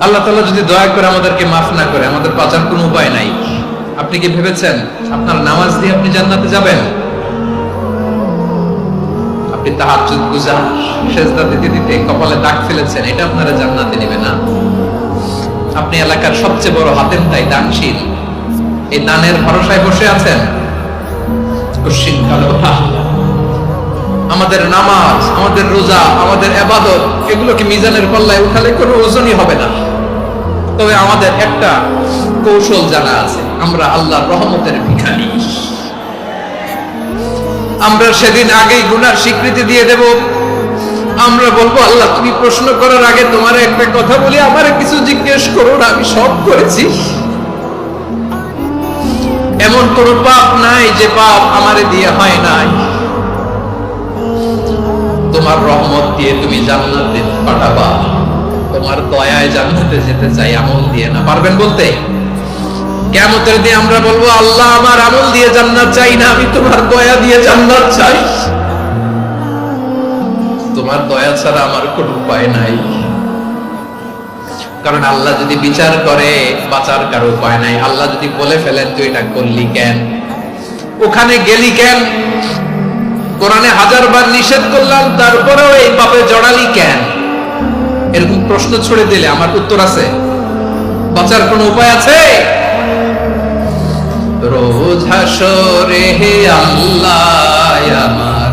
আল্লাহ তাআলা যদি দয়া করে আমাদেরকে মাফ না করে, আমাদের বাঁচার কোনো উপায় নাই। আপনি কি ভেবেছেন আপনার নামাজ দিয়ে আপনি জান্নাতে যাবেন? আপনি তাহাজ্জুদ গুজার, সেজদা দিতে দিতে কপালে দাগ ফেলেছেন, এটা আপনারা জান্নাতে নেবে না। আপনি এলাকার সবচেয়ে বড় হাতেম তাই দানশীল, এই দানের ভরসায় বসে আছেন। কশিন কালো ওঠা আমাদের নামাজ, আমাদের রোজা, আমাদের ইবাদত, এগুলোকে মিজানের পাল্লায় উঠালে কোনো ওজনই হবে না। তবে আমাদের একটা কৌশল জানা আছে, আমরা আল্লাহর রহমতের ভিখারি। আমরা সেদিন আগেই গুনার স্বীকৃতি দিয়ে দেব। আমরা বলবো, আল্লাহ তুমি প্রশ্ন করার আগে তোমার একটা কথা বলি, আমারে কিছু জিজ্ঞেস করো না, আমি সব করেছি। এমন কোন পাপ নাই যে পাপ আমারে দিয়ে হয় নাই। তোমার রহমত দিয়ে তুমি জান্নাতে পাঠাবা, তোমার দয়ায় জান্নাতে যেতে চাই, আমল দিয়ে না। পারবেন বলতে? কিয়ামতের দিন আমরা বলবো, আল্লাহ আমার আমল দিয়ে জান্নাত চাই না, আমি তোমার দয়া দিয়ে জান্নাত চাই। তোমার দয়া ছাড়া আমার কোনো উপায় নাই। কারণ আল্লাহ যদি বিচার করে, বাঁচার কারো উপায় নাই। আল্লাহ যদি বলে ফেলেন তুই এটা করলি কেন, ওখানে গেলি কেন, কোরআনে 1000 বার নিষেধ করলাম তারপরেও এই পাপে জড়ালি কেন, এরকম প্রশ্ন ছুড়ে দিলে আমার উত্তর আছে? বাঁচার কোনো উপায় আছে? রোজ হাসরে হে আল্লাহ আমার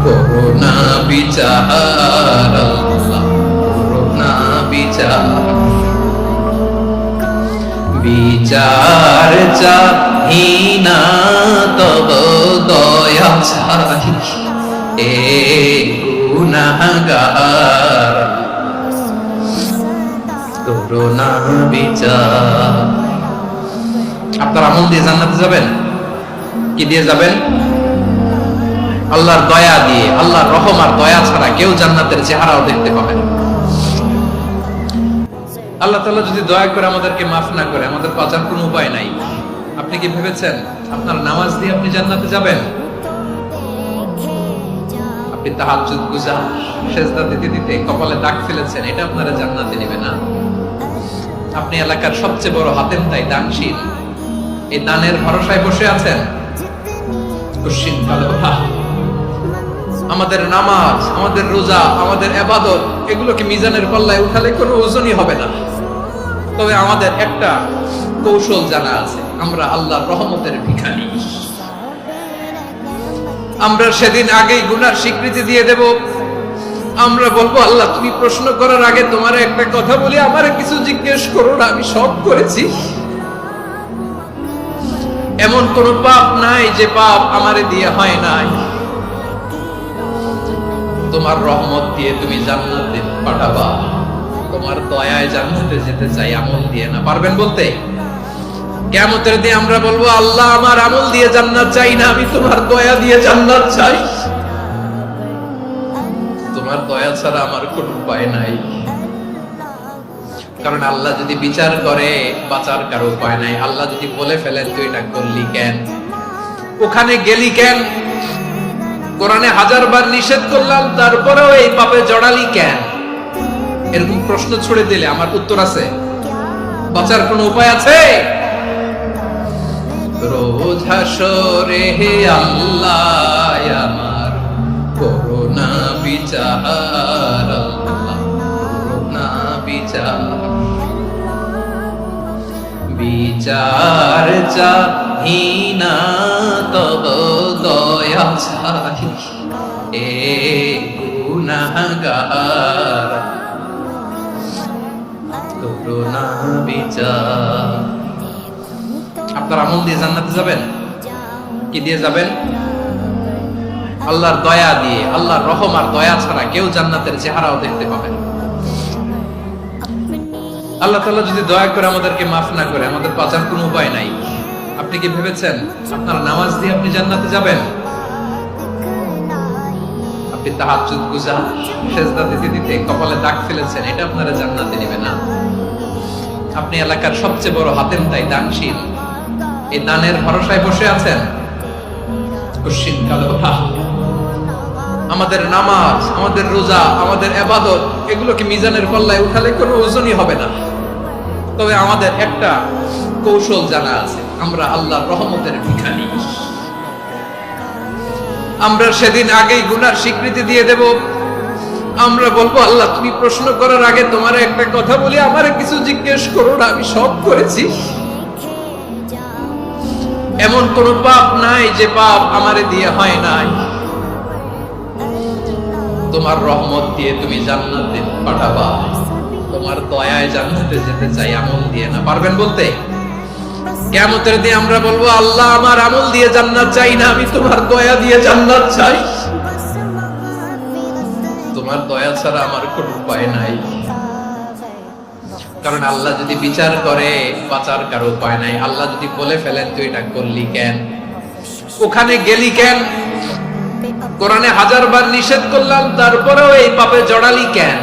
করুণা বিচার, আল্লাহ করুণা বিচার, বিচার চাহি না তব দয়া চাহি এ গুনাহগার, করুণা বিচার। আপনার আমল দিয়ে জান্নাতে যাবেন? কি দিয়ে যাবেন? আল্লাহর দয়া দিয়ে। আল্লাহর রহম আর দয়া ছাড়া কেউ জান্নাতের চেহারাও দেখতে পাবে না। আল্লাহ তাআলা যদি দয়া করে আমাদেরকে মাফ না করে, আমাদের বাঁচার কোনো উপায় নাই। আপনি কি ভেবেছেন আপনার নামাজ দিয়ে আপনি জান্নাতে যাবেন? আপনি তাহাজ্জুদ গুজার, সেজদা দিতে দিতে কপালে দাগ ফেলেছেন, এটা আপনারা জান্নাতে নেবে না। আপনি এলাকার সবচেয়ে বড় হাতেম তাই দানশীল, এই দানের ভরসায় বসে আছেন। কশিন কালো ওঠা আমাদের নামাজ, আমাদের রোজা, আমাদের ইবাদত, এগুলোকে মিজানের পাল্লায় উঠালে কোনো ওজনই হবে না। তবে আমাদের একটা কৌশল জানা আছে, আমরা আল্লাহর রহমতের ভিখারি। আমরা সেদিন আগেই গুনার স্বীকৃতি দিয়ে দেব। আমরা বলবো, আল্লাহ তুমি প্রশ্ন করার আগে তোমার একটা কথা বলি, আমারে কিছু জিজ্ঞেস করো না, আমি সব করেছি। এমন কোন পাপ নাই যে পাপ আমারে দিয়ে হয় নাই। তোমার রহমত দিয়ে তুমি জান্নাতে পাঠাবা, তোমার দয়ায় জান্নাতে যেতে চাই, আমল দিয়ে না। পারবেন বলতে? কিয়ামতের দিন আমরা বলবো, আল্লাহ আমার আমল দিয়ে জান্নাত চাই না, আমি তোমার দয়া দিয়ে জান্নাত চাই। তোমার দয়া ছাড়া আমার কোনো উপায় নাই। কারণ আল্লাহ যদি বিচার করে, বাঁচার কারো উপায় নাই। আল্লাহ যদি বলে ফেলেন তুই এটা করলি কেন, ওখানে গেলি কেন, কোরআনে 1000 বার নিষেধ করলাম তারপরেও এই পাপে জড়ালি কেন, এরকম প্রশ্ন ছুড়ে দিলে আমার উত্তর আছে? বাঁচার কোনো উপায় আছে? রোজ হাসরে হে আল্লাহ আমার করুণা বিচার, আল্লাহ করুণা বিচার, বিচার চাহি না তব দয়া চাহি এ গুনাহগার, করুণা বিচার। আপনার আমল দিয়ে জান্নাতে যাবেন? কি দিয়ে যাবেন? আল্লাহর দয়া দিয়ে। আল্লাহর রহম আর দয়া ছাড়া কেউ জান্নাতের চেহারাও দেখতে পাবে না। আল্লাহ তাআলা যদি দয়া করে আমাদেরকে মাফ না করে, আমাদের বাঁচার কোনো উপায় নাই। আপনি কি ভেবেছেন আপনার নামাজ দিয়ে আপনি জান্নাতে যাবেন? আপনি তাহাজ্জুদ গুজার, সেজদা দিতে দিতে কপালে দাগ ফেলেছেন, এটা আপনারা জান্নাতে নেবে না। আপনি এলাকার সবচেয়ে বড় হাতেম তাই দানশীল, এই দানের ভরসায় বসে আছেন। কশিন কালো ওঠা আমাদের নামাজ, আমাদের রোজা, আমাদের ইবাদত, এগুলোকে মিজানের পাল্লায় উঠালে কোনো ওজনই হবে না। তবে আমাদের একটা কৌশল জানা আছে, আমরা আল্লাহর রহমতের ভিখারি। আমরা সেদিন আগেই গুনার স্বীকৃতি দিয়ে দেব। আমরা বলবো, আল্লাহ তুমি প্রশ্ন করার আগে তোমার একটা কথা বলি, আমারে কিছু জিজ্ঞেস করো না, আমি সব করেছি। এমন কোন পাপ নাই যে পাপ আমারে দিয়ে হয় নাই। তোমার রহমত দিয়ে তুমি জান্নাতে পাঠাবা, তোমার দয়ায় জান্নাতে যেতে চাই, আমল দিয়ে না। পারবেন বলতে? কিয়ামতের দিন আমরা বলবো, আল্লাহ আমার আমল দিয়ে জান্নাত চাই না, আমি তোমার দয়া দিয়ে জান্নাত চাই। তোমার দয়া ছাড়া আমার কোনো উপায় নাই। কারণ আল্লাহ যদি বিচার করে, বাঁচার কারো উপায় নাই। আল্লাহ যদি বলে ফেলেন তুই এটা করলি কেন, ওখানে গেলি কেন, কোরআনে 1000 বার নিষেধ করলাম তারপরেও এই পাপে জড়ালি কেন,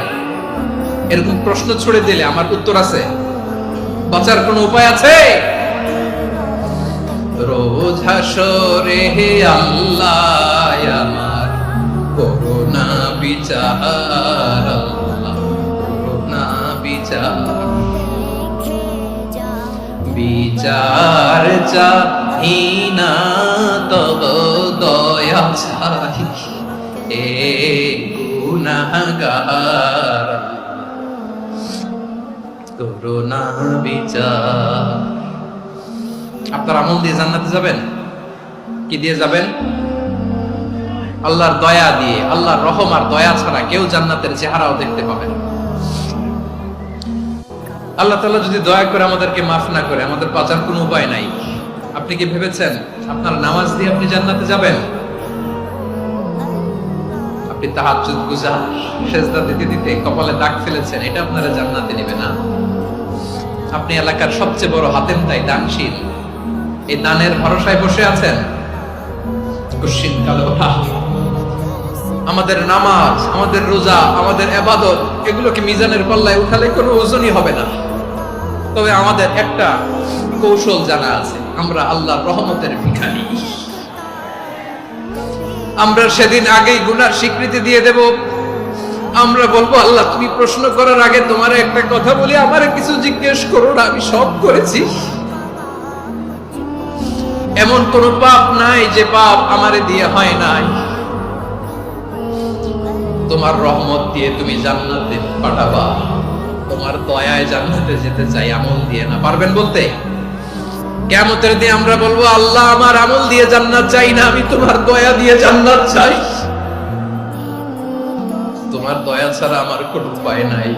এরকম প্রশ্ন ছুড়ে দিলে আমার উত্তর আছে? বাঁচার কোনো উপায় আছে? রোজ হাসরে হে আল্লাহ আমার করুণা বিচার, আল্লাহ করুণা বিচার, বিচার চাহি না তব দয়া চাই, এ গুনাহগার করুণা বিচার। আপনার আমল দিয়ে জান্নাতে যাবেন? কি দিয়ে যাবেন? আল্লাহর দয়া দিয়ে। আল্লাহর রহম আর দয়া ছাড়া কেউ জান্নাতের চেহারাও দেখতে পাবে না। আল্লাহ তাআলা যদি দয়া করে আমাদেরকে মাফ না করে, আমাদের বাঁচার কোনো উপায় নাই। আপনি কি ভেবেছেন আপনার নামাজ দিয়ে আপনি জান্নাতে যাবেন? আপনি তাহাজ্জুদ গুজার, সেজদা দিতে দিতে কপালে দাগ ফেলেছেন, এটা আপনারা জান্নাতে নেবে না। আপনি এলাকার সবচেয়ে বড় হাতেম তাই, দানশীল, এই দানের ভরসায় বসে আছেন। কুশ্চিন কালে ওঠা আমাদের নামাজ, আমাদের রোজা, আমাদের ইবাদত, এগুলোকে মিজানের পাল্লায় উঠালে কোনো ওজনই হবে না। তবে আমাদের একটা কৌশল জানা আছে, আমরা আল্লাহর রহমতের ভিখারি। আমরা সেদিন আগেই গুনার স্বীকৃতি দিয়ে দেব। আমরা বলবো, আল্লাহ তুমি প্রশ্ন করার আগে তোমার একটা কথা বলি, আমারে কিছু জিজ্ঞেস করো না, আমি সব করেছি। এমন কোন পাপ নাই যে পাপ আমারে দিয়ে হয় নাই। তোমার রহমত দিয়ে তুমি জান্নাতে পাঠাবা, তোমার দয়ায় জান্নাতে যেতে চাই, আমল দিয়ে না। পারবেন বলতে? কিয়ামতের দিন আমরা বলবো, আল্লাহ আমার আমল দিয়ে জান্নাত চাই না, আমি তোমার দয়া দিয়ে জান্নাত চাই। তোমার দয়া ছাড়া আমার কোনো উপায় নাই।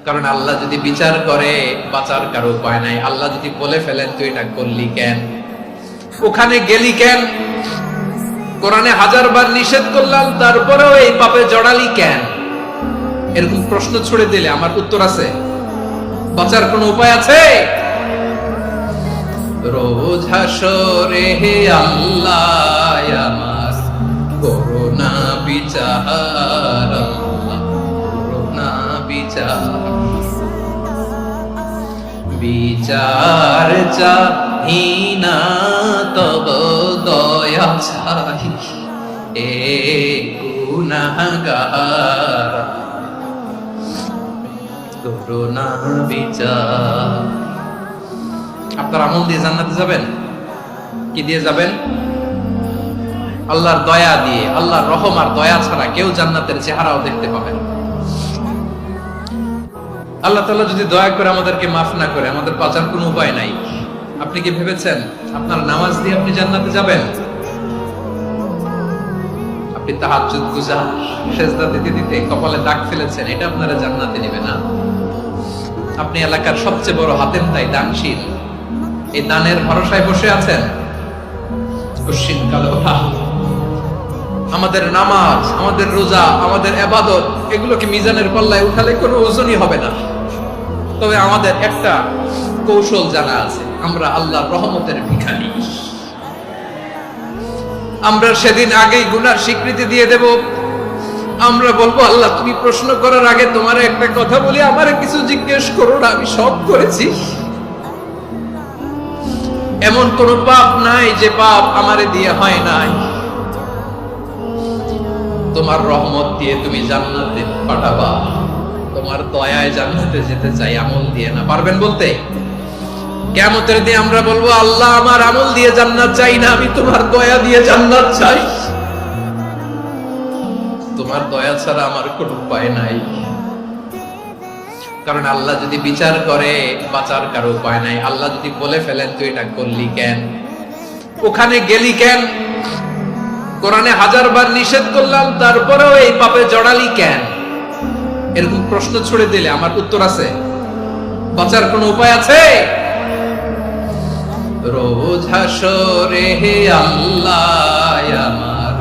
কারণ আল্লাহ যদি বিচার করে, বাঁচার কারো উপায় নাই। আল্লাহ যদি বলে ফেলেন তুই এটা করলি কেন, ওখানে গেলি কেন, কোরআনে 1000 বার নিষেধ করলাম তারপরেও এই পাপে জড়ালি কেন, এরকম প্রশ্ন ছুড়ে দিলে আমার উত্তর আছে? বাঁচার কোনো উপায় আছে? রোজ হাসরে হে আল্লাহ আমার করুণা বিচার, আল্লাহ করুণা বিচার, বিচার চাহি না তব দয়া চাই, এ গুনাহগার করুণা বিচার। আপনার আমল দিয়ে জান্নাতে যাবেন? কি দিয়ে যাবেন? আল্লাহর দয়া দিয়ে। আল্লাহর রহম আর দয়া ছাড়া কেউ জান্নাতের চেহারাও দেখতে পাবে না। আল্লাহ তাআলা যদি দয়া করে আমাদেরকে মাফ না করে, আমাদের বাঁচার কোনো উপায় নাই। আপনি কি ভেবেছেন আপনার নামাজ দিয়ে আপনি জান্নাতে যাবেন? আপনি তাহাজ্জুদ গুজার, সেজদা দিতে দিতে কপালে দাগ ফেলেছেন, এটা আপনারা জান্নাতে নেবে না। আপনি এলাকার সবচেয়ে বড় হাতেম তাই, দানশীল, এই দানের ভরসায় বসে আছেন। কুশ্চিন কালে ওঠা আমাদের নামাজ, আমাদের রোজা, আমাদের ইবাদত, এগুলোকে মিজানের পাল্লায় উঠালে কোনো ওজনই হবে না। তবে আমাদের একটা কৌশল জানা আছে, আমরা আল্লাহর রহমতের ভিখারি। আমরা সেদিন আগেই গুনার স্বীকৃতি দিয়ে দেব। আমরা বলবো, আল্লাহ তুমি প্রশ্ন করার আগে তোমার একটা কথা বলি, আমারে কিছু জিজ্ঞেস করো না, আমি সব করেছি। এমন কোন পাপ নাই যে পাপ আমারে দিয়ে হয় নাই। তোমার রহমত দিয়ে তুমি জান্নাতে পাঠাবা, তোমার দয়ায় জান্নাতে যেতে চাই, আমল দিয়ে না। পারবেন বলতে? কিয়ামতের দিন আমরা বলবো, আল্লাহ আমার আমল দিয়ে জান্নাত চাই না, আমি তোমার দয়া দিয়ে জান্নাত চাই। তোমার দয়া ছাড়া আমার কোনো উপায় নাই। কারণ আল্লাহ যদি বিচার করে, বাঁচার কারো উপায় নাই। আল্লাহ যদি বলে ফেলেন তুই এটা করলি কেন, ওখানে গেলি কেন, কোরআনে 1000 বার নিষেধ করলাম তারপরেও এই পাপে জড়ালি কেন, এরকম প্রশ্ন ছুড়ে দিলে আমার উত্তর আছে? বাঁচার কোনো উপায় আছে? রোজ হাসরে হে আল্লাহ আমার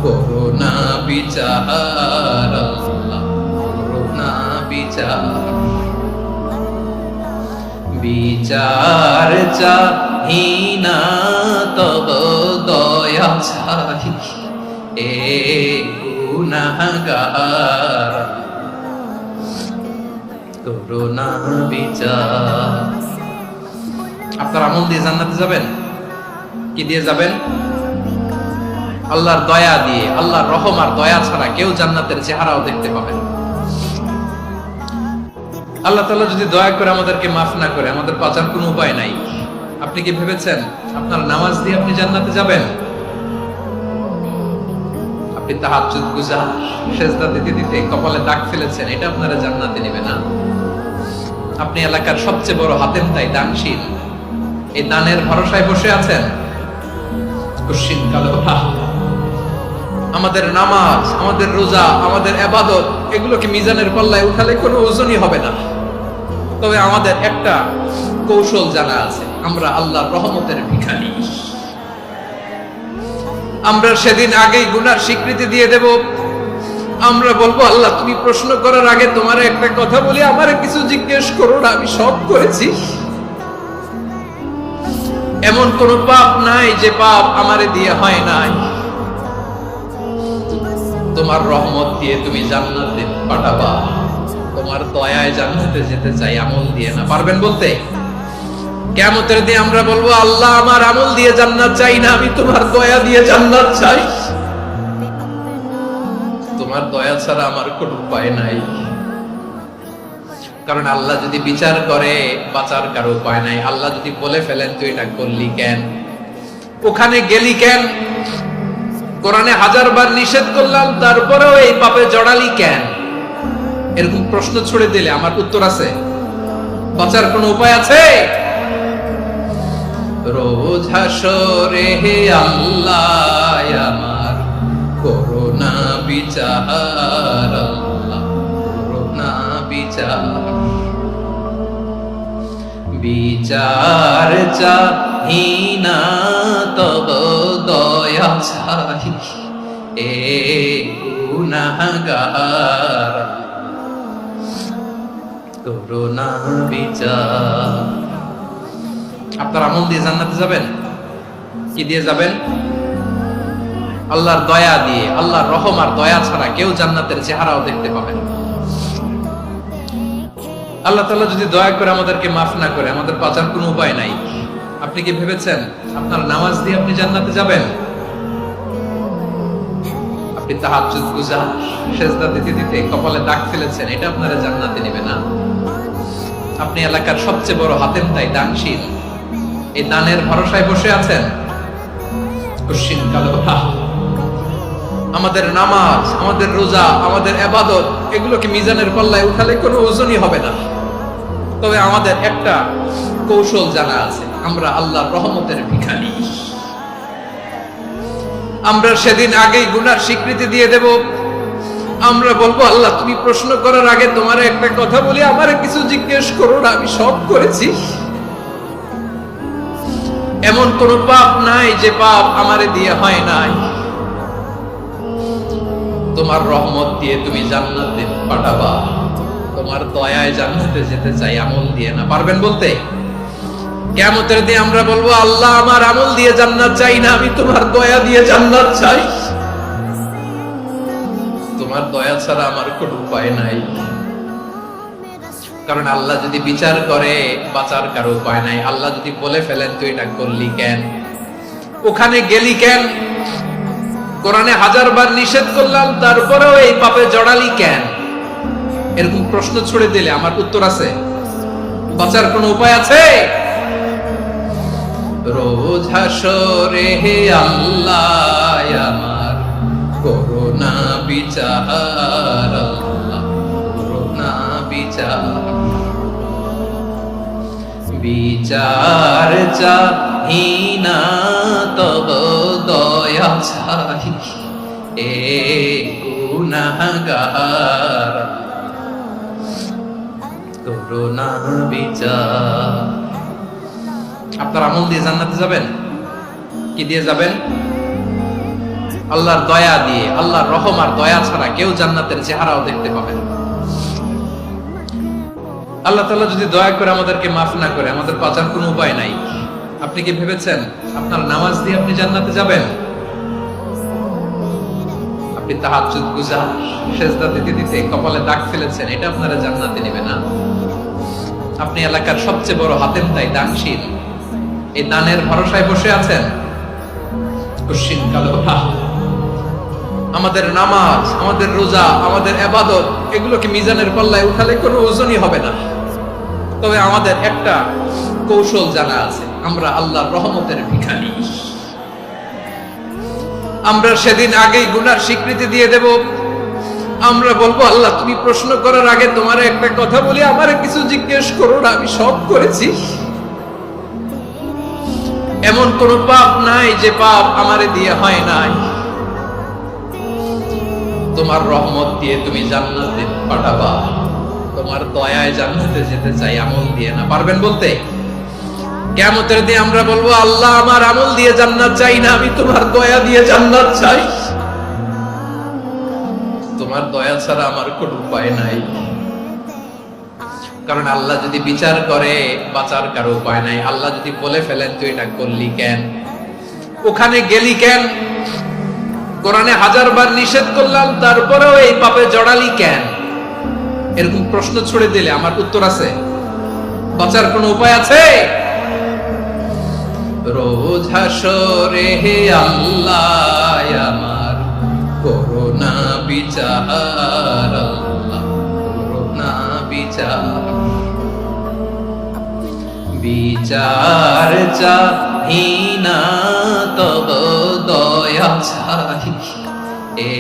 করুণা বিচার, আল্লাহ করুণা বিচার, বিচার চাহি না তব দয়া চাই, এ গুনাহগার করুণা বিচার। আপনার আমল দিয়ে জান্নাতে যাবেন? কি দিয়ে যাবেন? আল্লাহর দয়া দিয়ে। আল্লাহর রহম আর দয়া ছাড়া কেউ জান্নাতের চেহারাও দেখতে পাবে না। আল্লাহ তাআলা যদি দয়া করে আমাদেরকে মাফ না করে, আমাদের বাঁচার কোনো উপায় নাই। আপনি কি ভেবেছেন আপনার নামাজ দিয়ে আপনি জান্নাতে যাবেন? আপনি তাহাজ্জুদ গুজার, সেজদা দিতে দিতে কপালে দাগ ফেলেছেন, এটা আপনারা জান্নাতে নেবে না। আপনি এলাকার সবচেয়ে বড় হাতেম তাই, দানশীল, এই দানের ভরসায় বসে আছেন। কুশ্চিন কালো আমাদের নামাজ, আমাদের রোজা, আমাদের ইবাদত, এগুলোকে মিজানের পাল্লায় উঠালে কোনো ওজনই হবে না। তবে আমাদের একটা কৌশল জানা আছে, আমরা আল্লাহর রহমতের ভিখারি। আমরা সেদিন আগেই গুনার স্বীকৃতি দিয়ে দেব। আমরা বলবো, আল্লাহ তুমি প্রশ্ন করার আগে তোমার একটা কথা বলি, আমারে কিছু জিজ্ঞেস করো না, আমি সব করেছি। এমন কোন পাপ নাই যে পাপ আমারে দিয়ে হয় নাই। তোমার রহমত দিয়ে তুমি জান্নাতে পাঠাবা, তোমার দয়ায় জান্নাতে যেতে চাই, আমল দিয়ে না। পারবেন বলতে? কিয়ামতের দিন আমরা বলবো, আল্লাহ আমার আমল দিয়ে জান্নাত চাই না, আমি তোমার দয়া দিয়ে জান্নাত চাই। তোমার দয়া ছাড়া আমার কোনো উপায় নাই। কারণ আল্লাহ যদি বিচার করে, বাঁচার কারো উপায় নাই। আল্লাহ যদি বলে ফেলেন তুই এটা করলি কেন, ওখানে গেলি কেন, কোরআনে 1000 বার নিষেধ করলাম তারপরেও এই পাপে জড়ালি কেন, এরকম প্রশ্ন ছুড়ে দিলে আমার উত্তর আছে? বাঁচার কোনো উপায় আছে? রোজ হাসরে হে আল্লাহ আমার করুণা বিচার, আল্লাহ করুণা বিচার, বিচার চাহি না তব দয়া চাই, এ গুনাহগার করুণা বিচার। আপনার আমল দিয়ে জান্নাতে যাবেন? কি দিয়ে যাবেন? আল্লাহর দয়া দিয়ে। আল্লাহর রহম আর দয়া ছাড়া কেউ জান্নাতের চেহারাও দেখতে পাবে না। আল্লাহ তাআলা যদি দয়া করে আমাদেরকে মাফ না করে, আমাদের বাঁচার কোনো উপায় নাই। আপনি কি ভেবেছেন আপনার নামাজ দিয়ে আপনি জান্নাতে যাবেন? আপনি তাহাজ্জুদ গুজার, সেজদা দিতে দিতে কপালে দাগ ফেলেছেন, এটা আপনারা জান্নাতে নেবে না। আপনি এলাকার সবচেয়ে বড় হাতেম তাই, দানশীল, এই দানের ভরসায় বসে আছেন। কুশ্চিন কালো আমাদের নামাজ, আমাদের রোজা, আমাদের ইবাদত, এগুলোকে মিজানের পাল্লায় উঠালে কোনো ওজনই হবে না। তবে আমাদের একটা কৌশল জানা আছে, আমরা আল্লাহর রহমতের ভিখারি। আমরা সেদিন আগেই গুনার স্বীকৃতি দিয়ে দেব। আমরা বলবো, আল্লাহ তুমি প্রশ্ন করার আগে তোমার একটা কথা বলি, আমারে কিছু জিজ্ঞেস করো না, আমি সব করেছি। এমন কোন পাপ নাই যে পাপ আমারে দিয়ে হয় নাই। তোমার রহমত দিয়ে তুমি জান্নাতে পাঠাবা, তোমার দয়ায় জান্নাতে যেতে চাই, আমল দিয়ে না। পারবেন বলতে? কিয়ামতের দিন আমরা বলবো, আল্লাহ আমার আমল দিয়ে জান্নাত চাই না, আমি তোমার দয়া দিয়ে জান্নাত চাই। তোমার দয়া ছাড়া আমার কোনো উপায় নাই। কারণ আল্লাহ যদি বিচার করে, বাঁচার কারো উপায় নাই। আল্লাহ যদি বলে ফেলেন তুই এটা করলি কেন, ওখানে গেলি কেন, কোরআনে 1000 বার নিষেধ করলাম তারপরেও এই পাপে জড়ালি কেন, এরকম প্রশ্ন ছুড়ে দিলে আমার উত্তর আছে, বাঁচার কোনো উপায় আছে? রোজ হাসরে হে আল্লাহ আমার করুণা বিচার, আল্লাহ করুণা বিচার, বিচার চাহিনা তব দয়া চাই এ গুনাহগার, করুণা বিচার। আপনার আমল দিয়ে জান্নাতে যাবেন? কি দিয়ে যাবেন? আল্লাহর দয়া দিয়ে। আল্লাহর রহম আর দয়া ছাড়া কেউ জান্নাতের চেহারাও দেখতে পাবে না। আল্লাহ তাআলা যদি দয়া করে আমাদেরকে মাফ না করে, আমাদের বাঁচার কোনো উপায় নাই। আপনি কি ভেবেছেন আপনার নামাজ দিয়ে আপনি জান্নাতে যাবেন? আপনি তাহাজ্জুদ গুজার, সেজদা দিতে দিতে কপালে দাগ ফেলেছেন, এটা আপনারা জান্নাতে নেবে না। আপনি এলাকার সবচেয়ে বড় হাতেম তাই, দানশীল, এই দানের ভরসায় বসে আছেন। কুশ্চিন কালো আমাদের নামাজ, আমাদের রোজা, আমাদের ইবাদত, এগুলোকে মিজানের পাল্লায় উঠালে কোনো ওজনই হবে না। তবে আমাদের একটা কৌশল জানা আছে, আমরা আল্লাহর রহমতের ভিখারি। আমরা সেদিন আগেই গুনার স্বীকৃতি দিয়ে দেব। আমরা বলবো, আল্লাহ তুমি প্রশ্ন করার আগে তোমার একটা কথা বলি, আমারে কিছু জিজ্ঞেস করো না, আমি সব করেছি। এমন কোন পাপ নাই যে পাপ আমারে দিয়ে হয় নাই। তোমার রহমত দিয়ে তুমি জান্নাতে পাঠাবা, তোমার দয়ায় জান্নাতে যেতে চাই, আমল দিয়ে না। পারবেন বলতে? কিয়ামতের দিন আমরা বলবো, আল্লাহ আমার আমল দিয়ে জান্নাত চাই না, আমি তোমার দয়া দিয়ে জান্নাত চাই। তোমার দয়া ছাড়া আমার কোনো উপায় নাই। কারণ আল্লাহ যদি বিচার করে, বাঁচার কারো উপায় নাই। আল্লাহ যদি বলে ফেলেন তুই এটা করলি কেন, ওখানে গেলি কেন, কোরআনে 1000 বার নিষেধ করলাম তারপরেও এই পাপে জড়ালি কেন, এরকম প্রশ্ন ছুড়ে দিলে আমার উত্তর আছে, বাঁচার কোনো উপায় আছে? রোজ হাসরে হে আল্লাহ আমার করুণা বিচার, আল্লাহ করুণা বিচার, বিচার চাহিনা তব দয়া চাই এ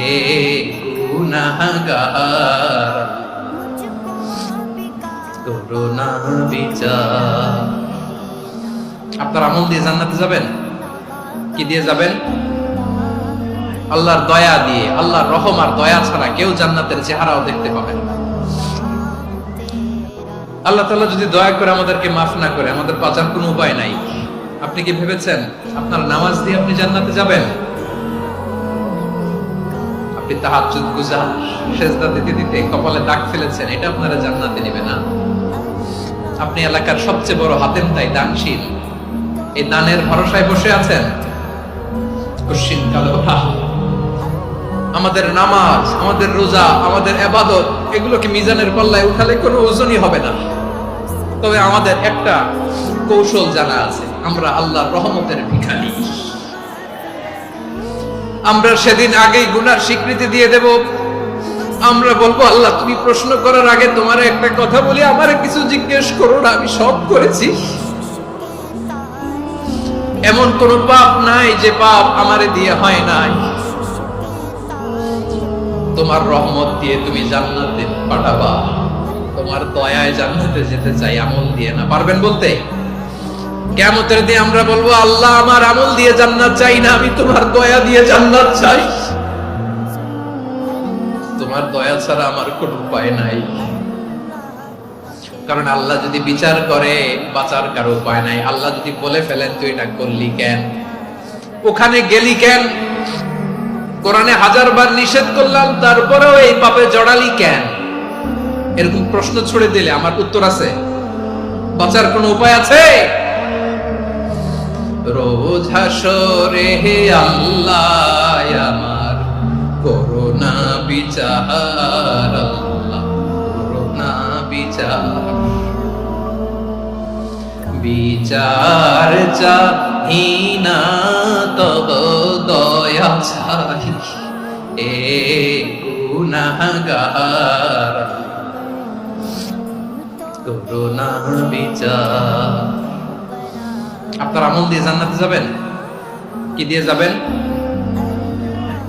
গুনাহগার, করুণা বিচার। আপনার আমল দিয়ে জান্নাতে যাবেন? কি দিয়ে যাবেন? আল্লাহর দয়া দিয়ে। আল্লাহর রহম আর দয়া ছাড়া কেউ জান্নাতের চেহারাও দেখতে পাবে না। আল্লাহ তাআলা যদি দয়া করে আমাদেরকে মাফ না করে, আমাদের বাঁচার কোনো উপায় নাই। আপনি কি ভেবেছেন আপনার নামাজ দিয়ে আপনি জান্নাতে যাবেন? আপনি তাহাজ্জুদ গুজার, সেজদা দিতে দিতে কপালে দাগ ফেলেছেন, এটা আপনারা জান্নাতে নেবে না। আপনি এলাকার সবচেয়ে বড় হাতেম তাই, দানশীল, এই দানের ভরসায় বসে আছেন। কুশ্চিন কালো আমাদের নামাজ, আমাদের রোজা, আমাদের ইবাদত, এগুলোকে মিজানের পাল্লায় উঠালে কোনো ওজনই হবে না। তবে আমাদের একটা কৌশল জানা আছে, আমরা আল্লাহর রহমতের ভিখারি। আমরা সেদিন আগেই গুনার স্বীকৃতি দিয়ে দেব। আমরা বলবো, আল্লাহ তুমি প্রশ্ন করার আগে তোমার একটা কথা বলি, আমারে কিছু জিজ্ঞেস করো না, আমি সব করেছি। এমন কোন পাপ নাই যে পাপ আমারে দিয়ে হয় নাই। তোমার রহমত দিয়ে তুমি জান্নাতে পাঠাবা, তোমার দয়ায় জান্নাতে যেতে চাই, আমল দিয়ে না। পারবেন বলতে? কিয়ামতের দিন আমরা বলবো, আল্লাহ আমার আমল দিয়ে জান্নাত চাই না, আমি তোমার দয়া দিয়ে জান্নাত চাই। তোমার দয়া ছাড়া আমার কোনো উপায় নাই। কারণ আল্লাহ যদি বিচার করে, বাঁচার কারো উপায় নাই। আল্লাহ যদি বলে ফেলেন তুই এটা করলি কেন, ওখানে গেলি কেন, কোরআনে 1000 বার নিষেধ করলাম তারপরেও এই পাপে জড়ালি কেন, এরকম প্রশ্ন ছুড়ে দিলে আমার উত্তর আছে, বাঁচার কোনো উপায় আছে? রোজ হাসরে হে আল্লাহ আমার করুণা বিচার, আল্লাহ করুণা বিচার, বিচার চাহিনা তব দয়া চাই এ গুনাহগার, করুণা বিচার। আপনার আমল দিয়ে জান্নাতে যাবেন? কি দিয়ে যাবেন?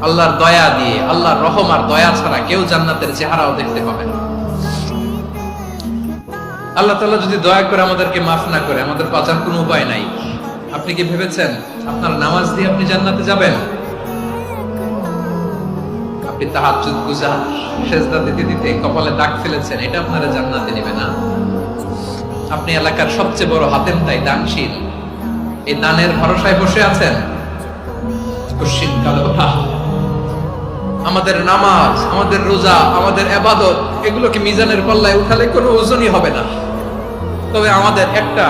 আল্লাহর দয়া দিয়ে। আল্লাহর রহম আর দয়া ছাড়া কেউ জান্নাতের চেহারাও দেখতে পাবে না। আল্লাহ তাআলা যদি দয়া করে আমাদেরকে মাফ না করে, আমাদের বাঁচার কোনো উপায় নাই। আপনি কি ভেবেছেন আপনার নামাজ দিয়ে আপনি জান্নাতে যাবেন? আপনি তাহাজ্জুদ গুজার, সেজদা দিতে দিতে কপালে দাগ ফেলেছেন, এটা আপনারা জান্নাতে নেবে না। আপনি এলাকার সবচেয়ে বড় হাতেম তাই দানশীল, এই দানের ভরসায় বসে আছেন। কশিন কালো আমাদের নামাজ, আমাদের রোজা, আমাদের ইবাদত, এগুলোকে মিজানের পাল্লায় উঠালে কোনো ওজনই হবে না। তবে আমাদের একটা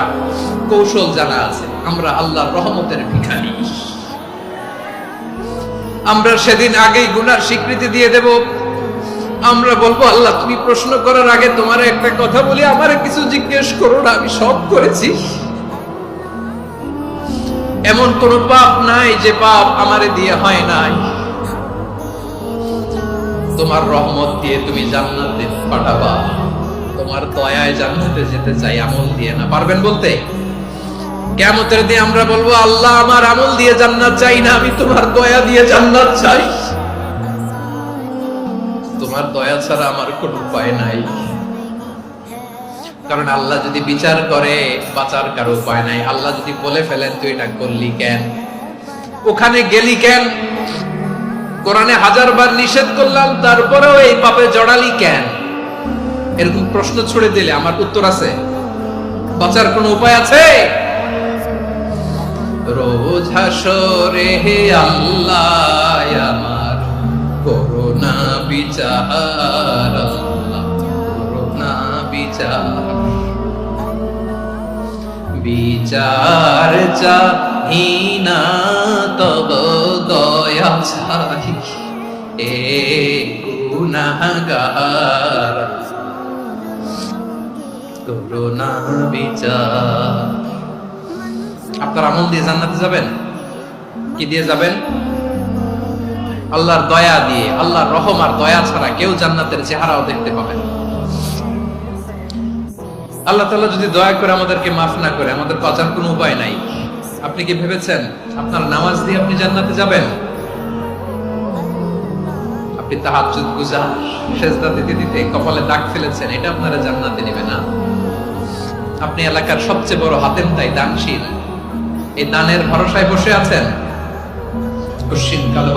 কৌশল জানা আছে, আমরা আল্লাহর রহমতের ভিখারি। আমরা সেদিন আগেই গুনার স্বীকৃতি দিয়ে দেব। আমরা বলবো, আল্লাহ তুমি প্রশ্ন করার আগে তোমার একটা কথা বলি, আমারে কিছু জিজ্ঞেস করো না, আমি সব করেছি। এমন কোন পাপ নাই যে পাপ আমারে দিয়ে হয় নাই। তোমার রহমত দিয়ে তুমি জান্নাতে পাঠাবা, তোমার দয়ায় জান্নাতে যেতে চাই, আমল দিয়ে না। পারবেন বলতে? কিয়ামতের দিন আমরা বলবো, আল্লাহ আমার আমল দিয়ে জান্নাত চাই না, আমি তোমার দয়া দিয়ে জান্নাত চাই। তোমার দয়া ছাড়া আমার কোনো উপায় নাই। কারণ আল্লাহ যদি বিচার করে, বাঁচার কারো উপায় নাই। আল্লাহ যদি বলে ফেলেন তুই এটা করলি কেন, ওখানে গেলি কেন, কোরআনে 1000 বার নিষেধ করলাম তারপরেও এই পাপে জড়ালি কেন, এরকম প্রশ্ন ছুড়ে দিলে আমার উত্তর আছে? বাঁচার কোনো উপায় আছে? রোজ হাসরে হে আল্লাহ আমার করুণা বিচার, করুণা বিচার। বিচার চাহি না তব দয়া চাই, এ গুনাহগার করুণা বিচার। আপনার আমল দিয়ে জান্নাতে যাবেন? কি দিয়ে যাবেন? আল্লাহর দয়া দিয়ে। আল্লাহর রহম আর দয়া ছাড়া কেউ জান্নাতের চেহারাও দেখতে পাবে না। আল্লাহ তাআলা যদি দয়া করে আমাদেরকে মাফ না করে, আমাদের বাঁচার কোনো উপায় নাই। আপনি কি ভেবেছেন আপনার নামাজ দিয়ে আপনি জান্নাতে যাবেন? আপনি তাহাজ্জুদ গুজার, সেজদা দিতে দিতে কপালে দাগ ফেলেছেন, এটা আপনারা জান্নাতে নেবে না। আপনি এলাকার সবচেয়ে বড় হাতেম তাই দানশীল, এই দানের ভরসায় বসে আছেন। কশিন কালো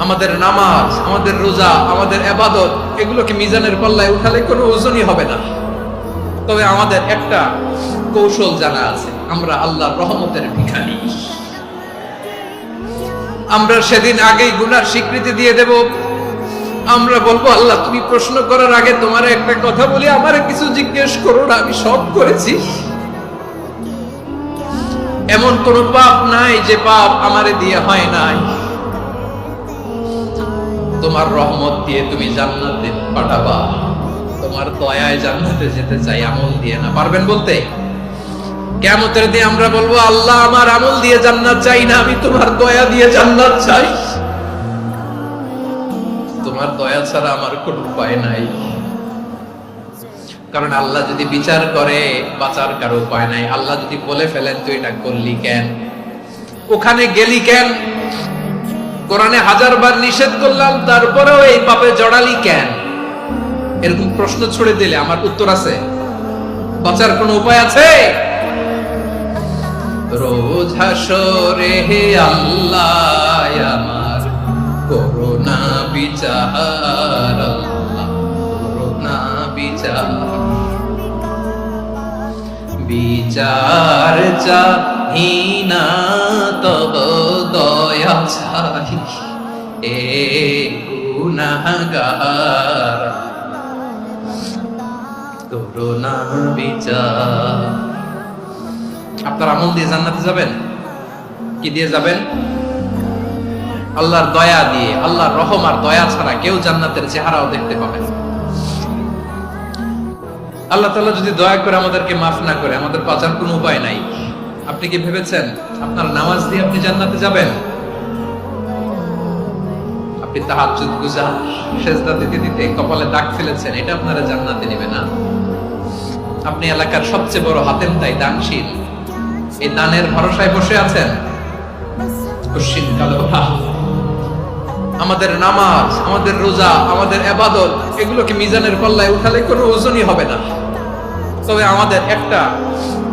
আমাদের নামাজ, আমাদের রোজা, আমাদের ইবাদত, এগুলোকে মিজানের পাল্লায় উঠালে কোনো ওজনই হবে না। তবে আমাদের একটা কৌশল জানা আছে, আমরা আল্লাহর রহমতের ভিখারি। আমরা সেদিন আগেই গুনার স্বীকৃতি দিয়ে দেব। আমরা বলবো, আল্লাহ তুমি প্রশ্ন করার আগে তোমার একটা কথা বলি, আমারে কিছু জিজ্ঞেস করো না, আমি সব করেছি। এমন কোন পাপ নাই যে পাপ আমারে দিয়ে হয় নাই। তোমার রহমত দিয়ে তুমি জান্নাতে পাঠাবা, তোমার দয়ায় জান্নাতে যেতে চাই, আমল দিয়ে না। পারবেন বলতে? কিয়ামতের দিন আমরা বলবো, আল্লাহ আমার আমল দিয়ে জান্নাত চাই না, আমি তোমার দয়া দিয়ে জান্নাত চাই। তোমার দয়া ছাড়া আমার কোনো উপায় নাই। কারণ আল্লাহ যদি বিচার করে, বাঁচার কারো উপায় নাই। আল্লাহ যদি বলে ফেলেন তুই এটা করলি কেন, ওখানে গেলি কেন, কোরআনে 1000 বার নিষেধ করলাম তারপরেও এই পাপে জড়ালি কেন, এরকম প্রশ্ন ছুড়ে দিলে আমার উত্তর আছে? বাঁচার কোনো উপায় আছে? রোজ হাসরে হে আল্লাহ আমার করুণা বিচার, করুণা বিচার। বিচার চাহি না তব দয়া চাই, এ গুনাহগার করুণা বিচার। আপনার আমল দিয়ে জান্নাতে যাবেন? কি দিয়ে যাবেন? আল্লাহর দয়া দিয়ে। আল্লাহর রহম আর দয়া ছাড়া কেউ জান্নাতের চেহারাও দেখতে পাবে না। আল্লাহ তাআলা যদি দয়া করে আমাদেরকে মাফ না করে, আমাদের বাঁচার কোনো উপায় নাই। আপনি কি ভেবেছেন আপনার নামাজ দিয়ে আপনি জান্নাতে যাবেন? আপনি তাহাজ্জুদ গুজার, সেজদা দিতে দিতে কপালে দাগ ফেলেছেন, এটা আপনারা জান্নাতে নেবে না। আপনি এলাকার সবচেয়ে বড় হাতেম তাই দানশীল, এই দানের ভরসায় বসে আছেন। কশিন কালো আমাদের নামাজ, আমাদের রোজা, আমাদের ইবাদত এগুলোকে মিজানের পাল্লায় উঠালে কোনো ওজনই হবে না। তবে আমাদের একটা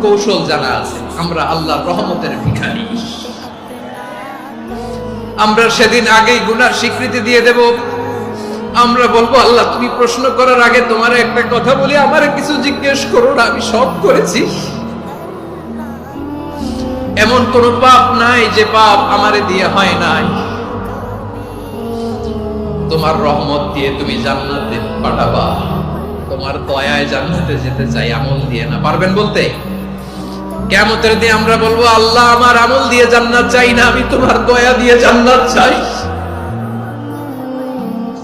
কৌশল জানা আছে, আমরা আল্লাহর রহমতের ভিখারি। আমরা সেদিন আগেই গুনার স্বীকৃতি দিয়ে দেব। আমরা বলবো, আল্লাহ তুমি প্রশ্ন করার আগে তোমার একটা কথা বলি, আমারে কিছু জিজ্ঞেস করো না, আমি সব করেছি। এমন কোন পাপ নাই যে পাপ আমারে দিয়ে হয় নাই। তোমার রহমত দিয়ে তুমি জান্নাতে পাঠাবা, তোমার দয়ায় জান্নাতে যেতে চাই, আমল দিয়ে না। পারবেন বলতে? কিয়ামতের দিন আমরা বলবো, আল্লাহ আমার আমল দিয়ে জান্নাত চাই না, আমি তোমার দয়া দিয়ে জান্নাত চাই।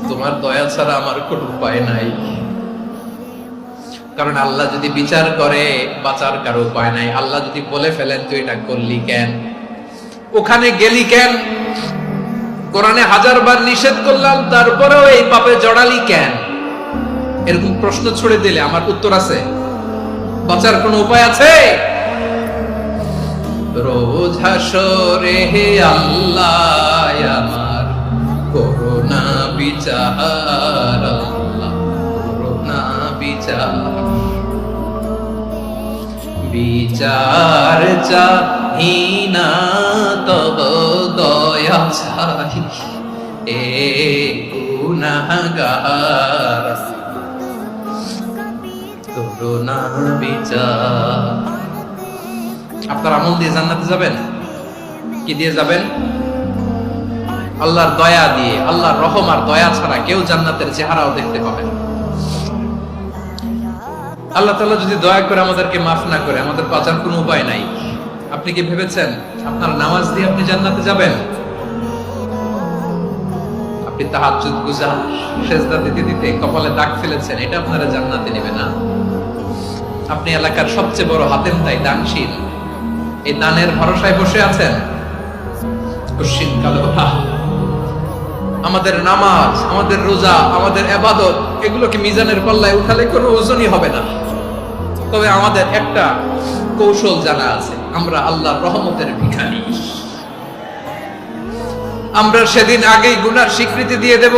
তোমার দয়া ছাড়া আমার কোনো উপায় নাই। কারণ আল্লাহ যদি বিচার করে বাঁচার কারো উপায় নাই। আল্লাহ যদি বলে ফেলেন তুই এটা করলি কেন, ওখানে গেলি কেন, কোরআনে 1000 বার নিষেধ করলাম তারপরেও এই পাপে জড়ালি কেন, এরকম প্রশ্ন ছুড়ে দিলে আমার উত্তর আছে? বাঁচার কোনো উপায় আছে? রোজ হাসরে হে আল্লাহ আমার করুণা বিচার, আল্লাহ করুণা বিচার, বিচার চাহি না তব দয়া চাই, এ গুনাহগার করুণা বিচার। আপনার আমল দিয়ে জান্নাতে যাবেন? কি দিয়ে যাবেন? আল্লাহর দয়া দিয়ে। আল্লাহর রহম আর দয়া ছাড়া কেউ জান্নাতের চেহারাও দেখতে পাবে না। আল্লাহ তাআলা যদি দয়া করে আমাদেরকে মাফ না করে, আমাদের বাঁচার কোনো উপায় নাই। আপনি কি ভেবেছেন আপনার নামাজ দিয়ে আপনি জান্নাতে যাবেন? আপনি তাহাজ্জুদ গুজার, সেজদা দিতে দিতে কপালে দাগ ফেলেছেন, এটা আপনারা জান্নাতে নেবে না। আপনি এলাকার সবচেয়ে বড় হাতেম তাই দানশীল, এই দানের ভরসায় বসে আছেন। কশিন কালো আমাদের নামাজ, আমাদের রোজা, আমাদের ইবাদত এগুলোকে মিজানের পাল্লায় উঠালে কোনো ওজনই হবে না। তবে আমাদের একটা কৌশল জানা আছে, আমরা আল্লাহর রহমতের ভিখারি। আমরা সেদিন আগেই গুনার স্বীকৃতি দিয়ে দেব।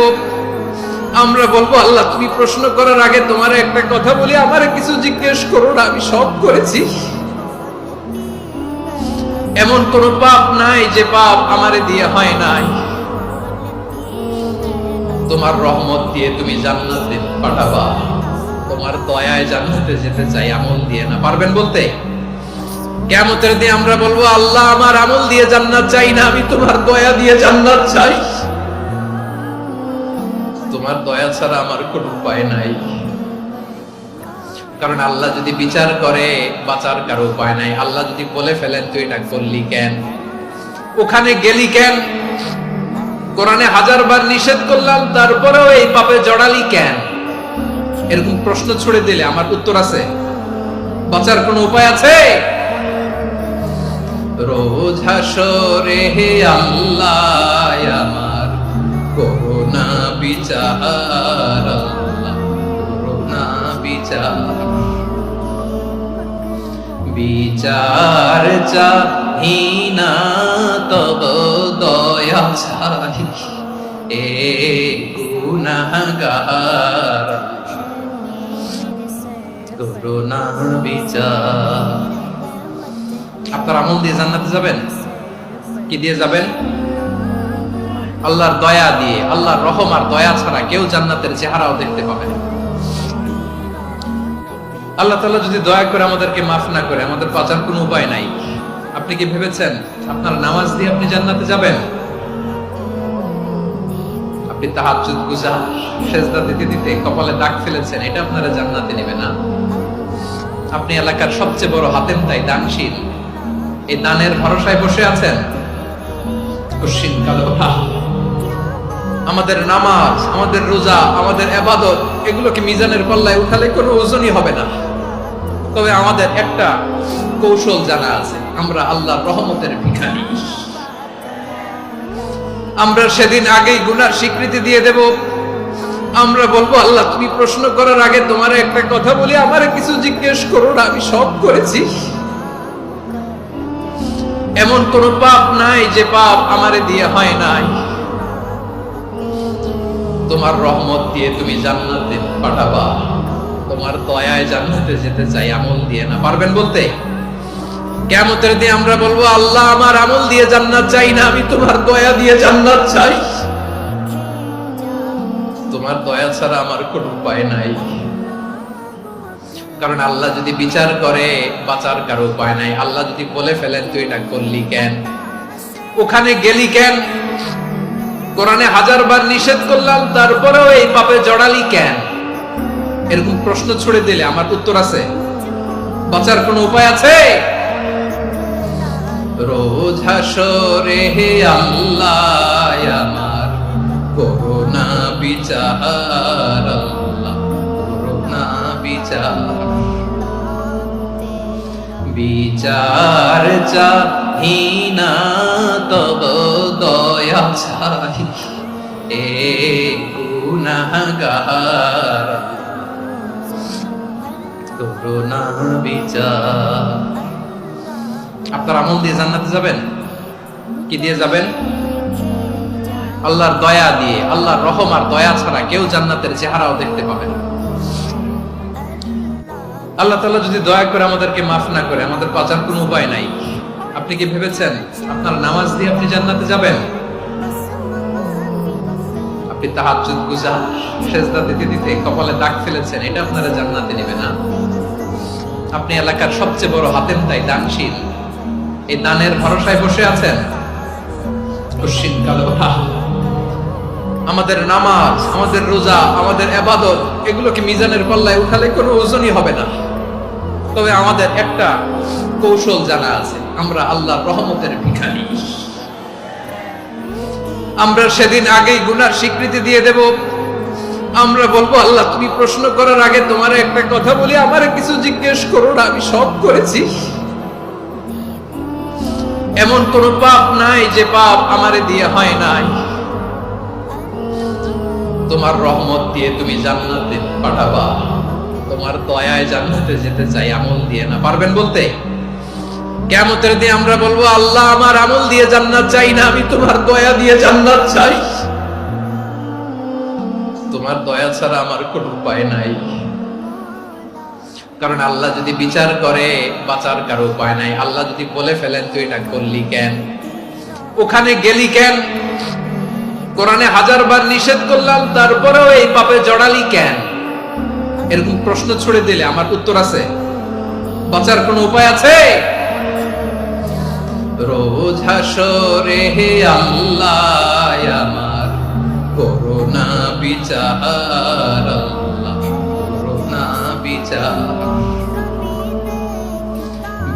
আমরা বলবো, আল্লাহ তুমি প্রশ্ন করার আগে তোমার একটা কথা বলি, আমারে কিছু জিজ্ঞেস করো না, আমি সব করেছি। এমন কোন পাপ নাই যে পাপ আমারে দিয়ে হয় নাই। তোমার রহমত দিয়ে তুমি জান্নাতে পাঠাবা, তোমার দয়ায় জান্নাতে যেতে চাই, আমল দিয়ে না। পারবেন বলতে? কিয়ামতের দিন আমরা বলবো, আল্লাহ আমার আমল দিয়ে জান্নাত চাই না, আমি তোমার দয়া দিয়ে জান্নাত চাই। তোমার দয়া ছাড়া আমার কোনো উপায় নাই। কারণ আল্লাহ যদি বিচার করে বাঁচার কারো উপায় নাই। আল্লাহ যদি বলে ফেলেন তুই এটা করলি কেন, ওখানে গেলি কেন, কোরআনে 1000 বার নিষেধ করলাম তারপরেও এই পাপে জড়ালি কেন, এরকম প্রশ্ন ছুড়ে দিলে আমার উত্তর আছে? বাঁচার কোনো উপায় আছে? রোজ হাসরে হে আল্লাহ আমার করুণা বিচার, আল্লাহ করুণা বিচার, বিচার চাহি না তব দয়া চাই, এ গুনাহগার করুণা বিচার। আপনার আমল দিয়ে জান্নাতে যাবেন? কি দিয়ে যাবেন? আল্লাহর দয়া দিয়ে। আল্লাহর রহম আর দয়া ছাড়া কেউ জান্নাতের চেহারাও দেখতে পাবে না। আল্লাহ তাআলা যদি দয়া করে আমাদেরকে মাফ না করে, আমাদের বাঁচার কোনো উপায় নাই। আপনি কি ভেবেছেন আপনার নামাজ দিয়ে আপনি জান্নাতে যাবেন? আপনি তাহাজ্জুদ গুজার, সেজদা দিতে দিতে কপালে দাগ ফেলেছেন, এটা আপনারা জান্নাতে নেবে না। আপনি এলাকার সবচেয়ে বড় হাতেম তাই দানশীল, এই দানের ভরসায় বসে আছেন। কশিন কালো আমাদের নামাজ, আমাদের রোজা, আমাদের ইবাদত এগুলোকে মিজানের পাল্লায় উঠালে কোনো ওজনই হবে না। তবে আমাদের একটা কৌশল জানা আছে, আমরা আল্লাহর রহমতের ভিখারি। আমরা সেদিন আগেই গুনার স্বীকৃতি দিয়ে দেব। আমরা বলবো আল্লাহ তুমি প্রশ্ন করার আগে তোমার একটা কথা বলি, আমারে কিছু জিজ্ঞেস করো না, আমি সব করেছি। এমন কোন পাপ নাই যে পাপ আমারে দিয়ে হয় নাই। তোমার রহমত দিয়ে তুমি জান্নাতে পাঠাবা, তোমার দয়ায় জান্নাতে যেতে চাই, আমল দিয়ে না। পারবেন বলতে? কিয়ামতের দিন আমরা বলবো আল্লাহ আমার আমল দিয়ে জান্নাত চাই না, আমি তোমার দয়া দিয়ে জান্নাত চাই। তোমার দয়া ছাড়া আমার কোনো উপায় নাই। কারণ আল্লাহ যদি বিচার করে বাঁচার কারো উপায় নাই। আল্লাহ যদি বলে ফেলেন তুই এটা করলি কেন, ওখানে গেলি কেন, কোরআনে 1000 বার নিষেধ করলাম তারপরেও এই পাপে জড়ালি কেন, এরকম প্রশ্ন ছুড়ে দিলে আমার উত্তর আছে? বাঁচার কোনো উপায় আছে? রোজ হাসরে হে আল্লাহ আমার করুণা বিচার, আল্লাহ করুণা বিচার, বিচার চাহি না তব দয়া চাই, এ গুনাহগার করুণা বিচার। আপনার আমল দিয়ে জান্নাতে যাবেন? কি দিয়ে যাবেন? আল্লাহর দয়া দিয়ে। আল্লাহর রহম আর দয়া ছাড়া কেউ জান্নাতের চেহারাও দেখতে পাবে না। আল্লাহ তাআলা যদি দয়া করে আমাদেরকে মাফ না করে, আমাদের বাঁচার কোনো উপায় নাই। আপনি কি ভেবেছেন আপনার নামাজ দিয়ে আপনি জান্নাতে যাবেন? আপনি তাহাজ্জুদ গুজার, সেজদা দিতে দিতে কপালে দাগ ফেলেছেন, এটা আপনারা জান্নাতে নেবে না। আপনি এলাকার সবচেয়ে বড় হাতেম তাই দানশীল, এই দানের ভরসায় বসে আছেন। কশিন কালো আমাদের নামাজ, আমাদের রোজা, আমাদের ইবাদত, এগুলোকে মিজানের পাল্লায় উঠালে কোনো ওজনই হবে না। তবে আমাদের একটা কৌশল জানা আছে, আমরা আল্লাহর রহমতের ভিখারি। আমরা সেদিন আগেই গুনার স্বীকৃতি দিয়ে দেব। আমরা বলবো আল্লাহ তুমি প্রশ্ন করার আগে তোমার একটা কথা বলি, আমারে কিছু জিজ্ঞেস করো না, আমি সব করেছি। এমন কোন পাপ নাই যে পাপ আমারে দিয়ে হয় নাই। তোমার রহমত দিয়ে তুমি জান্নাতে পাঠাবা, তোমার দয়ায় জান্নাতে যেতে চাই, আমল দিয়ে না। পারবেন বলতে? কিয়ামতের দিন আমরা বলবো আল্লাহ আমার আমল দিয়ে জান্নাত চাই না, আমি তোমার দয়া দিয়ে জান্নাত চাই। তোমার দয়া ছাড়া আমার কোনো উপায় নাই। কারণ আল্লাহ যদি বিচার করে বাঁচার কারো উপায় নাই। আল্লাহ যদি বলে ফেলেন তুই এটা করলি কেন, ওখানে গেলি কেন, কোরআনে 1000 বার নিষেধ করলাম তারপরেও এই পাপে জড়ালি কেন, এরকম প্রশ্ন ছুড়ে দিলে আমার উত্তর আছে? বাঁচার কোনো উপায় আছে? রোজ হাসরে হে আল্লাহ আমার করুণা বিচার, আল্লাহ করুণা বিচার,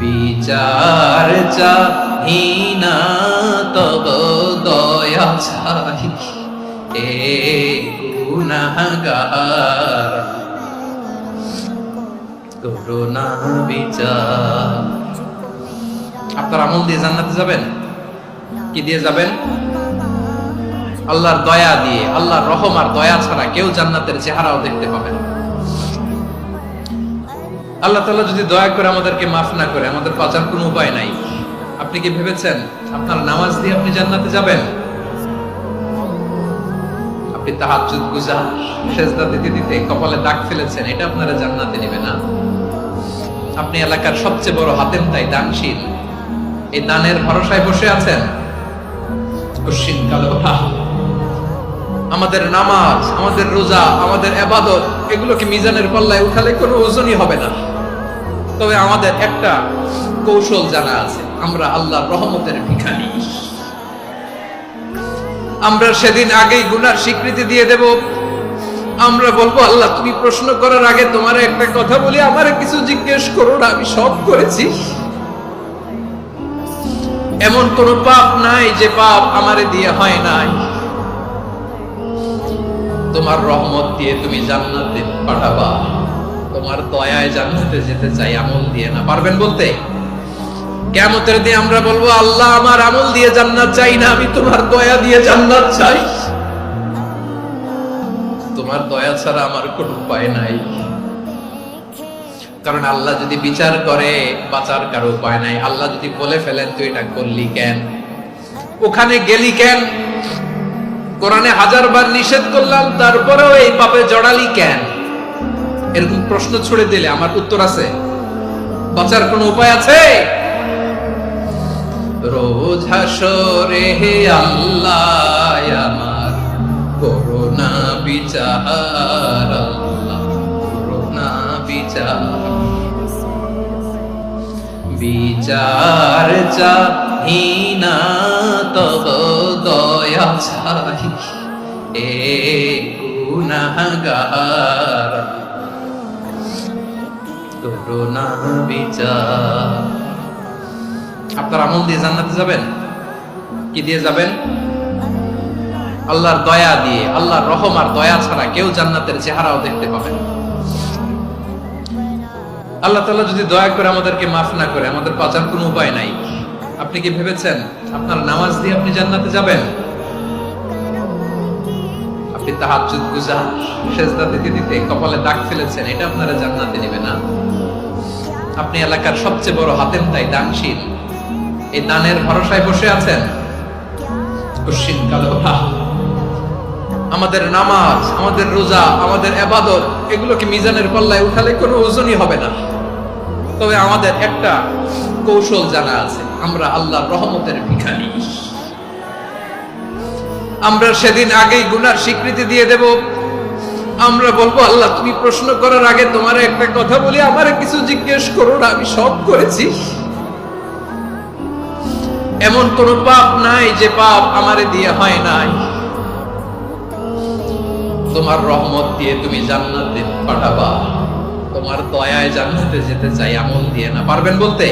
বিচার চাহি না তব দয়া চাই, এ গুনাহগার করুণা বিচার। আপনার আমল দিয়ে জান্নাতে যাবেন? কি দিয়ে যাবেন? আল্লাহর দয়া দিয়ে। আল্লাহর রহম আর দয়া ছাড়া কেউ জান্নাতের চেহারাও দেখতে পাবে না। আল্লাহ তাআলা যদি দয়া করে আমাদেরকে মাফ না করে, আমাদের বাঁচার কোনো উপায় নাই। আপনি কি ভেবেছেন আপনার নামাজ দিয়ে আপনি জান্নাতে যাবেন? আপনি তাহাজ্জুদ গুজার, সেজদা দিতে দিতে কপালে দাগ ফেলেছেন, এটা আপনারা জান্নাতে নেবে না। আপনি এলাকার সবচেয়ে বড় হাতেম তাই দানশীল, এই দানের ভরসায় বসে আছেন। কশিন কালো আমাদের নামাজ, আমাদের রোজা, আমাদের ইবাদত, এগুলোকে মিজানের পাল্লায় উঠালে কোনো ওজনই হবে না। তবে আমাদের একটা কৌশল জানা আছে, আমরা আল্লাহর রহমতের ভিখারি। আমরা সেদিন আগেই গুনার স্বীকৃতি দিয়ে দেব। আমরা বলবো আল্লাহ তুমি প্রশ্ন করার আগে তোমার একটা কথা বলি, আমারে কিছু জিজ্ঞেস করো না, আমি সব করেছি। এমন কোন পাপ নাই যে পাপ আমারে দিয়ে হয় নাই। তোমার রহমত দিয়ে তুমি জান্নাতে পাঠাবা, তোমার দয়ায় জান্নাতে যেতে চাই, আমল দিয়ে না। পারবেন বলতে? কিয়ামতের দিন আমরা বলবো আল্লাহ আমার আমল দিয়ে জান্নাত চাই না, আমি তোমার দয়া দিয়ে জান্নাত চাই। তোমার দয়া ছাড়া আমার কোনো উপায় নাই। কারণ আল্লাহ যদি বিচার করে বাঁচার কারো উপায় নাই। আল্লাহ যদি বলে ফেলেন তুই এটা করলি কেন, ওখানে গেলি কেন, কোরআনে 1000 বার নিষেধ করলাম তারপরেও এই পাপে জড়ালি কেন, এরকম প্রশ্ন ছুড়ে দিলে আমার উত্তর আছে? বাঁচার কোনো উপায় আছে? রোজ হাসরে হে আল্লাহ আমার করোনা বিচার, আল্লাহ করোনা বিচার, বিচার চাহিনা তব দয়া চাই এ গুনাহগার, করোনা বিচার। আপনার আমল দিয়ে জান্নাতে যাবেন? কি দিয়ে যাবেন? আল্লাহর দয়া দিয়ে। আল্লাহর রহম আর দয়া ছাড়া কেউ জান্নাতের চেহারাও দেখতে পাবে না। আল্লাহ তাআলা যদি দয়া করে আমাদেরকে মাফ না করে, আমাদের বাঁচার কোনো উপায় নাই। আপনি কি ভেবেছেন আপনার নামাজ দিয়ে আপনি জান্নাতে যাবেন? আপনি তাহাজ্জুদ গুজার, সেজদা দিতে দিতে কপালে দাগ ফেলেছেন, এটা আপনারা জান্নাতে নেবে না। আপনি এলাকার সবচেয়ে বড় হাতেম তাই দানশীল, এই দানের ভরসায় বসে আছেন। কুশিন কালো আমাদের নামাজ, আমাদের রোজা, আমাদের ইবাদত, এগুলোকে মিজানের পাল্লায় উঠালে কোনো ওজনই হবে না। তবে আমাদের একটা কৌশল জানা আছে, আমরা আল্লাহর রহমতের ভিখারি। আমরা সেদিন আগেই গুনার স্বীকৃতি দিয়ে দেব। আমরা বলবো আল্লাহ তুমি প্রশ্ন করার আগে তোমার একটা কথা বলি, আমারে কিছু জিজ্ঞেস করো না, আমি সব করেছি। এমন কোন পাপ নাই যে পাপ আমারে দিয়ে হয় নাই। তোমার রহমত দিয়ে তুমি জান্নাতে পাঠাবা, তোমার দয়ায় জান্নাতে যেতে চাই, আমল দিয়ে না। পারবেন বলতে?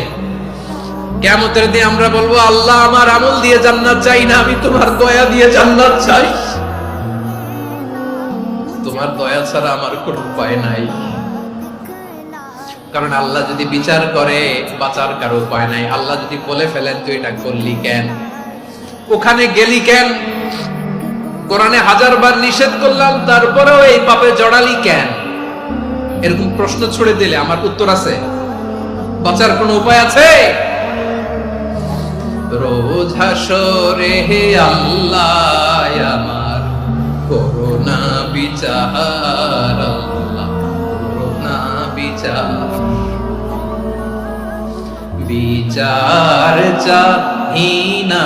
কিয়ামতের দিন আমরা বলবো আল্লাহ আমার আমল দিয়ে জান্নাত চাই না, আমি তোমার দয়া দিয়ে জান্নাত চাই। তোমার দয়া ছাড়া আমার কোনো উপায় নাই। কারণ আল্লাহ যদি বিচার করে বাঁচার কারো উপায় নাই। আল্লাহ যদি বলে ফেলেন তুই এটা করলি কেন, ওখানে গেলি কেন, কোরআনে 1000 বার নিষেধ করলাম তারপরেও এই পাপে জড়ালি কেন, এরকম প্রশ্ন ছুড়ে দিলে আমার উত্তর আছে? বাঁচার কোনো উপায় আছে? রোজ হাসরে হে আল্লাহ আমার করোনা বিচার, আল্লাহ করোনা বিচার, বিচার চাহিনা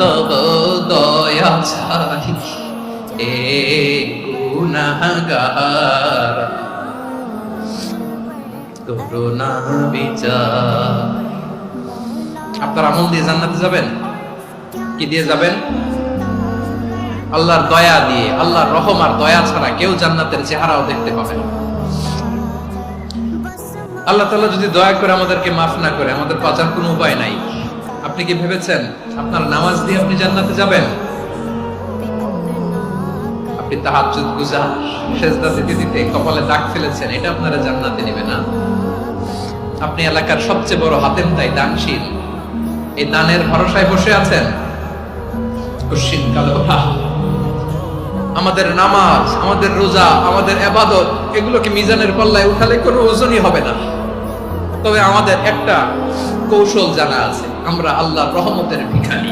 তব দয়া চাই এ গুনাহগার, করোনা বিচার। আপনার আমল দিয়ে জান্নাতে যাবেন? কি দিয়ে যাবেন? আল্লাহর দয়া দিয়ে। আল্লাহর রহম আর দয়া ছাড়া কেউ জান্নাতের চেহারাও দেখতে পাবে না। আল্লাহ তাআলা যদি দয়া করে আমাদেরকে মাফ না করে, আমাদের বাঁচার কোনো উপায় নাই। আপনি কি ভেবেছেন আপনার নামাজ দিয়ে আপনি জান্নাতে যাবেন? আপনি তাহাজ্জুদ গুজার, সেজদা দিতে দিতে কপালে দাগ ফেলেছেন, এটা আপনারা জান্নাতে নেবে না। আপনি এলাকার সবচেয়ে বড় হাতেম তাই দানশীল, এই দানের ভরসায় বসে আছেন। কুশিন কালো আমাদের নামাজ, আমাদের রোজা, আমাদের ইবাদত, এগুলোকে মিজানের পাল্লায় উঠালে কোনো ওজনই হবে না। তবে আমাদের একটা কৌশল জানা আছে, আমরা আল্লাহর রহমতের ভিখারি।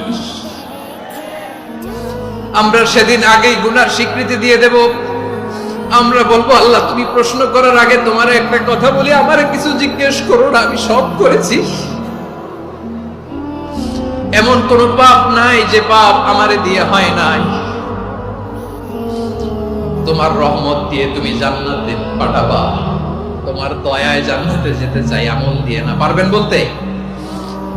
আমরা সেদিন আগেই গুনার স্বীকৃতি দিয়ে দেব। আমরা বলবো আল্লাহ তুমি প্রশ্ন করার আগে তোমার একটা কথা বলি, আমারে কিছু জিজ্ঞেস করো না, আমি সব করেছি। এমন কোন পাপ নাই যে পাপ আমারে দিয়ে হয় নাই। তোমার রহমত দিয়ে তুমি জান্নাতে পাঠাবা, তোমার দয়ায় জান্নাতে যেতে চাই, আমল দিয়ে না। পারবেন বলতে?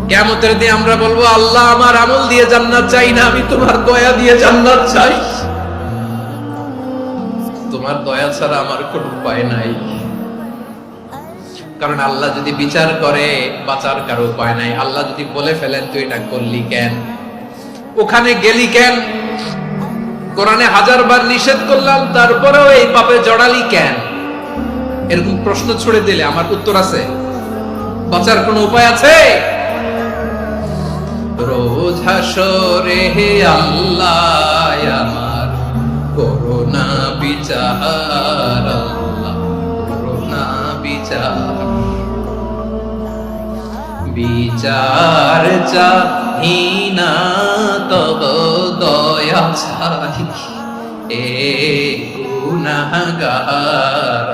কিয়ামতের দিন আমরা বলবো আল্লাহ আমার আমল দিয়ে জান্নাত চাই না, আমি তোমার দয়া দিয়ে জান্নাত চাই। তোমার দয়া ছাড়া আমার কোনো উপায় নাই। কারণ আল্লাহ যদি বিচার করে বাঁচার কারো উপায় নাই। আল্লাহ যদি বলে ফেলেন তুই এটা করলি কেন, ওখানে গেলি কেন, কোরআনে 1000 বার নিষেধ করলাম তারপরেও এই পাপে জড়ালি কেন, এরকম প্রশ্ন ছুড়ে দিলে আমার উত্তর আছে? বাঁচার কোনো উপায় আছে? রোজ হাসরে হে আল্লাহ আমার করোনা বিচার। বিচার, আল্লাহ করো না বিচার। বিচার চাহি না তব দয়া চাই, এ গুনাহগার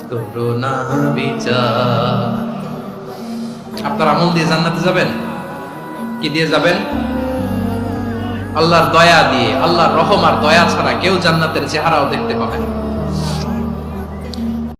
করো না বিচার। আপনার আমল দিয়ে জান্নাতে যাবেন? কি দিয়ে যাবেন? আল্লাহর দয়া দিয়ে। আল্লাহর রহম আর দয়া ছাড়া কেউ জান্নাতের চেহারাও দেখতে পাবে না।